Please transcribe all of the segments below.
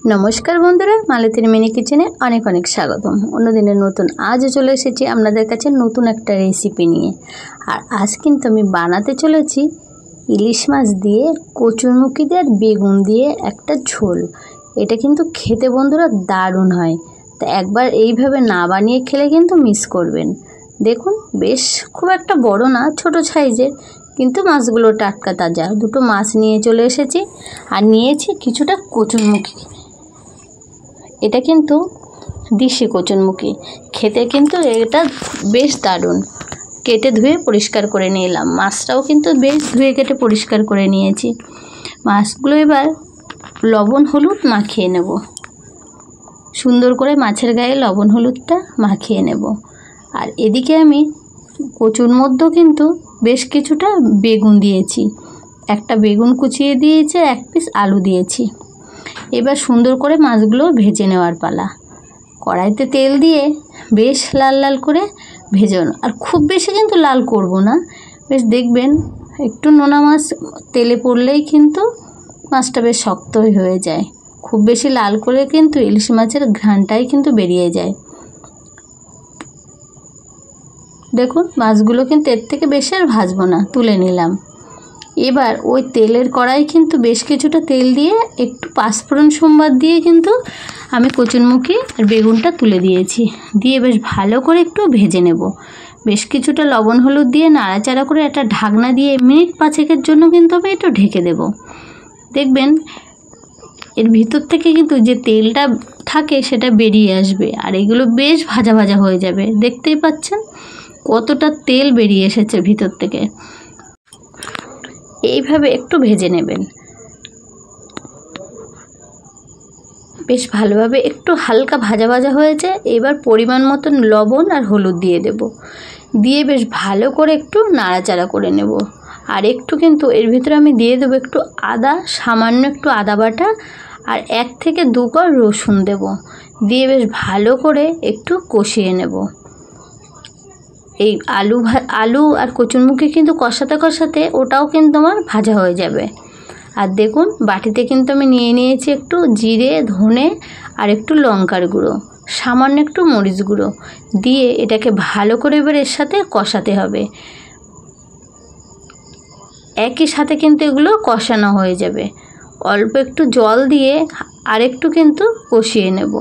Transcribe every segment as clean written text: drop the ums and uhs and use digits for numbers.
नमस्कार बंधुरा मालतीर मिनी किचेने अनेक अनेक स्वागतम। अन्यदिনের নতুন আজ চলে এসেছি আপনাদের কাছে নতুন একটা রেসিপি নিয়ে। আর আজ কিন্তু আমি বানাতে চলেছি ইলিশ মাছ দিয়ে কচুরমুখী দিয়ে আর বেগুন দিয়ে একটা ঝোল। এটা কিন্তু খেতে বন্ধুরা দারুণ হয়, তো একবার এইভাবে না বানিয়ে খেলে কিন্তু মিস করবেন। দেখুন বেশ খুব একটা বড় না, ছোট সাইজের, কিন্তু মাছগুলো টাটকা তাজা। দুটো মাছ নিয়ে চলে এসেছি আর নিয়েছি কিছুটা কচুরমুখী। এটা কিন্তু দেশি কচুরমুখী, খেতে কিন্তু এটা বেশ দারুণ। কেটে ধুয়ে পরিষ্কার করে নিলাম, মাছটাও কিন্তু বেশ ধুয়ে কেটে পরিষ্কার করে নিয়েছি। মাছগুলো এবার লবণ হলুদ মাখিয়ে নেব, সুন্দর করে মাছের গায়ে লবণ হলুদটা মাখিয়ে নেব। আর এদিকে আমি কচুর মধ্যে কিন্তু বেশ কিছুটা বেগুন দিয়েছি, একটা বেগুন কুচিয়ে দিয়েছি, এক পিস আলু দিয়েছি। এবার সুন্দর করে মাছগুলো ভেজে নেওয়ার পালা। কড়াইতে তেল দিয়ে বেশ লাল লাল করে ভেজানো, আর খুব বেশি কিন্তু লাল করব না। বেশ দেখবেন একটু নোনা মাছ তেলে পড়লেই কিন্তু মাছটা বেশ শক্তই হয়ে যায়। খুব বেশি লাল করে কিন্তু ইলিশ মাছের ঘ্রাণটাই কিন্তু বেরিয়ে যায়। দেখুন মাছগুলো কিন্তু এর থেকে বেশি আর ভাজবো না, তুলে নিলাম। এবার ওই তেলের কড়াই কিন্তু বেশ কিছুটা তেল দিয়ে একটু পাঁচফোড়ন সম্বাদ দিয়ে কিন্তু আমি কচুরমুখী আর বেগুনটা তুলে দিয়েছি। দিয়ে বেশ ভালো করে একটু ভেজে নেব। বেশ কিছুটা লবণ হলুদ দিয়ে নাড়াচাড়া করে একটা ঢাকনা দিয়ে মিনিট 5-এর জন্য কিন্তু আমি একটু ঢেকে দেব। দেখবেন এর ভিতর থেকে কিন্তু যে তেলটা থাকে সেটা বেরিয়ে আসবে, আর এগুলো বেশ ভাজা ভাজা হয়ে যাবে। দেখতেই পাচ্ছেন কতটা তেল বেরিয়ে এসেছে ভিতর থেকে। এইভাবে একটু ভেজে নেবেন, বেশ ভালোভাবে একটু হালকা ভাজা ভাজা হয়েছে। এবার পরিমাণ মতন লবণ আর হলুদ দিয়ে দেব, দিয়ে বেশ ভালো করে একটু নাড়াচাড়া করে নেব। আর একটু কিন্তু এর ভিতরে আমি দিয়ে দেবো একটু আদা, সামান্য একটু আদা বাটা, আর 1 থেকে 2 কোয়া রসুন দেব। দিয়ে বেশ ভালো করে একটু কষিয়ে নেব। এই আলু আর কচুরমুখী কিন্তু কষাতে কষাতে ওটাও কিন্তু আমার ভাজা হয়ে যাবে। আর দেখুন বাটিতে কিন্তু আমি নিয়ে নিয়েছি একটু জিরে, ধনে আর একটু লঙ্কার গুঁড়ো, সামান্য একটু মরিচ গুঁড়ো দিয়ে এটাকে ভালো করে এবার এর সাথে কষাতে হবে। একই সাথে কিন্তু এগুলো কষানো হয়ে যাবে। অল্প একটু জল দিয়ে আর একটু কিন্তু কষিয়ে নেব,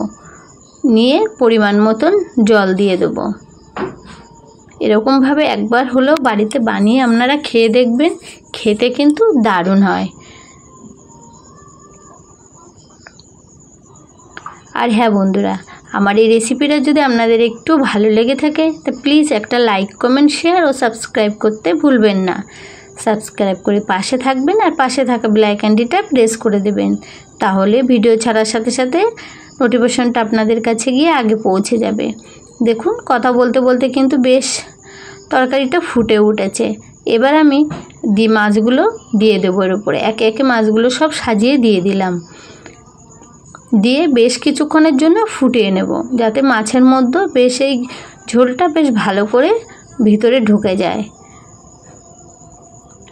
নিয়ে পরিমাণ মতন জল দিয়ে দেবো। এরকমভাবে একবার হলেও বাড়িতে বানিয়ে আপনারা খেয়ে দেখবেন, খেতে কিন্তু দারুণ হয়। আর হ্যাঁ বন্ধুরা, আমার এই রেসিপিটা যদি আপনাদের একটু ভালো লেগে থাকে তো প্লিজ একটা লাইক, কমেন্ট, শেয়ার ও সাবস্ক্রাইব করতে ভুলবেন না। সাবস্ক্রাইব করে পাশে থাকবেন আর পাশে থাকা বেল আইকনটিটা প্রেস করে দেবেন, তাহলে ভিডিও ছাড়ার সাথে সাথে নোটিফিকেশনটা আপনাদের কাছে গিয়ে আগে পৌঁছে যাবে। দেখুন কথা বলতে বলতে কিন্তু বেশ তরকারিটা ফুটে উঠেছে। এবার আমি মাছগুলো দিয়ে দেবো এর উপরে, একে একে মাছগুলো সব সাজিয়ে দিয়ে দিলাম। দিয়ে বেশ কিছুক্ষণের জন্য ফুটিয়ে নেব, যাতে মাছের মধ্যে বেশ এই ঝোলটা বেশ ভালো করে ভিতরে ঢুকে যায়।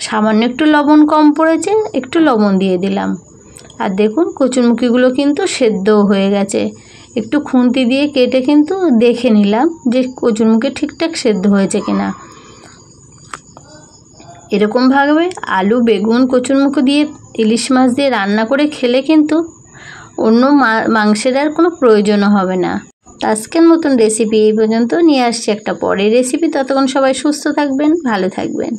সামান্য একটু লবণ কম পড়েছে, একটু লবণ দিয়ে দিলাম। আর দেখুন কচুরমুখীগুলো কিন্তু সেদ্ধও হয়ে গেছে। একটু খুন্তি দিয়ে কেটে কিন্তু দেখে নিলাম যে কচুরমুখী ঠিকঠাক সেদ্ধ হয়েছে কিনা। এরকমভাবে আলু, বেগুন, কচুরমুখী দিয়ে ইলিশ মাছ দিয়ে রান্না করে খেলে কিন্তু অন্য মাংসের আর কোনো প্রয়োজনও হবে না। আজকের মতন রেসিপি এই পর্যন্ত, নিয়ে আসছি একটা পরের রেসিপি। ততক্ষণ সবাই সুস্থ থাকবেন, ভালো থাকবেন।